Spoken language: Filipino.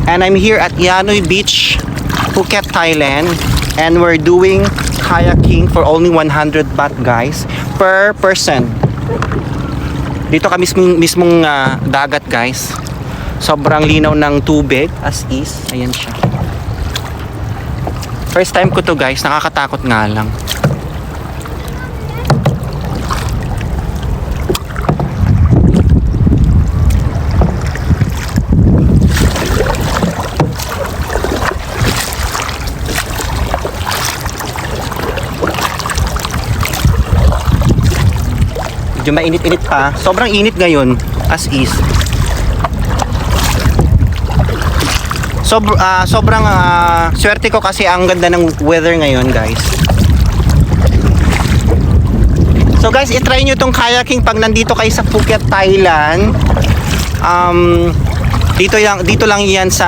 And I'm here at Yanoy Beach, Phuket, Thailand. And we're doing kayaking for only 100 baht guys, per person. Dito ka mismong dagat guys. Sobrang linaw ng tubig as is. Ayan siya. First time ko to guys, nakakatakot nga lang. Medyo mainit-init pa. Sobrang init ngayon as is. Sobrang swerte ko kasi ang ganda ng weather ngayon guys. So guys, i-try nyo tong kayaking pag nandito kayo sa Phuket, Thailand. Dito lang yan sa